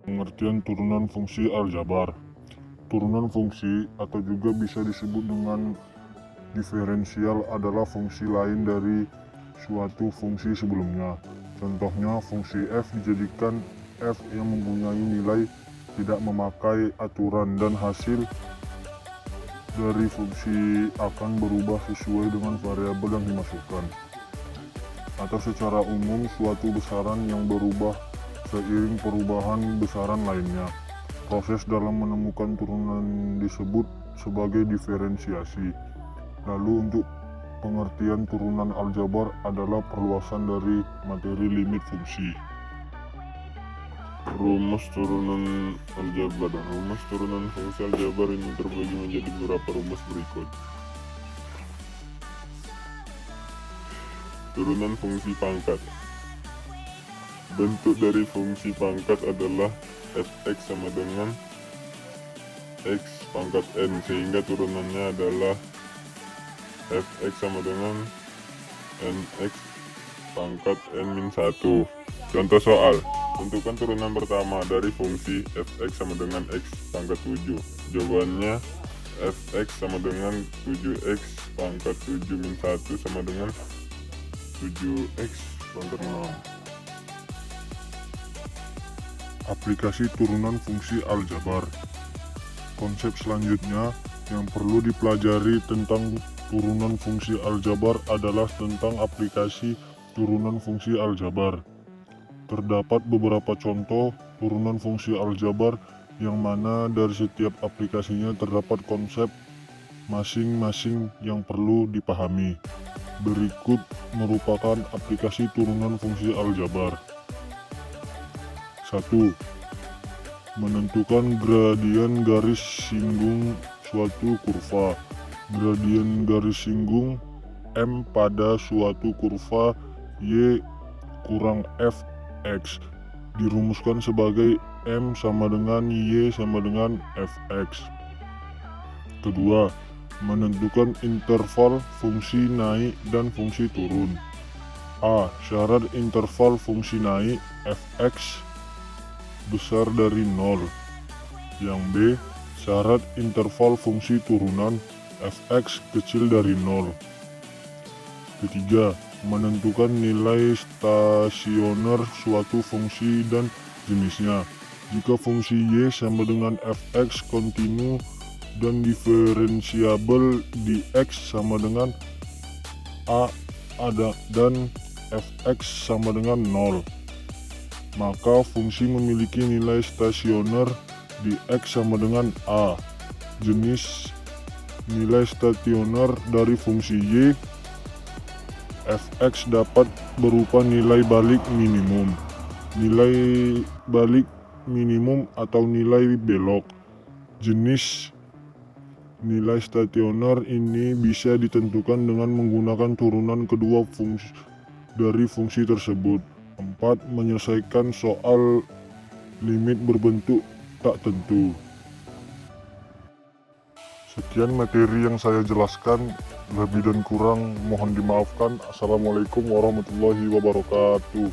Pengertian turunan fungsi aljabar. Turunan fungsi atau juga bisa disebut dengan diferensial adalah fungsi lain dari suatu fungsi sebelumnya. Contohnya, fungsi f dijadikan f yang mempunyai nilai tidak memakai aturan dan hasil dari fungsi akan berubah sesuai dengan variabel yang dimasukkan. Atau secara umum, suatu besaran yang berubah seiring perubahan besaran lainnya. Proses dalam menemukan turunan disebut sebagai diferensiasi. Lalu untuk pengertian turunan aljabar adalah perluasan dari materi limit fungsi. Rumus turunan aljabar. Rumus turunan fungsi aljabar ini terbagi menjadi beberapa rumus berikut. Turunan fungsi pangkat. Bentuk dari fungsi pangkat adalah fx sama dengan x pangkat n, sehingga turunannya adalah fx sama dengan nx pangkat n-1. Contoh soal, tentukan turunan pertama dari fungsi fx sama dengan x pangkat 7. Jawabannya fx sama dengan 7x pangkat 7-1 sama dengan 7x pangkat 6. Aplikasi turunan fungsi aljabar. Konsep selanjutnya yang perlu dipelajari tentang turunan fungsi aljabar adalah tentang aplikasi turunan fungsi aljabar. Terdapat beberapa contoh turunan fungsi aljabar yang mana dari setiap aplikasinya terdapat konsep masing-masing yang perlu dipahami. Berikut merupakan aplikasi turunan fungsi aljabar. 1. Menentukan gradien garis singgung suatu kurva. Gradien garis singgung M pada suatu kurva Y kurang Fx dirumuskan sebagai M sama dengan Y sama dengan Fx. Kedua, menentukan interval fungsi naik dan fungsi turun. A. Syarat interval fungsi naik Fx besar dari 0. Yang B. Syarat interval fungsi turunan fx kecil dari 0. Ketiga, menentukan nilai stasioner suatu fungsi dan jenisnya. Jika fungsi y sama dengan fx kontinu dan diferensiabel di x sama dengan a dan fx sama dengan 0, maka fungsi memiliki nilai stasioner di x sama dengan a. Jenis nilai stasioner dari fungsi y fx dapat berupa nilai balik minimum, nilai balik minimum atau nilai belok. Jenis nilai stasioner ini bisa ditentukan dengan menggunakan turunan kedua dari fungsi tersebut. 4. Menyelesaikan soal limit berbentuk tak tentu. Sekian materi yang saya jelaskan, lebih dan kurang mohon dimaafkan. Assalamualaikum warahmatullahi wabarakatuh.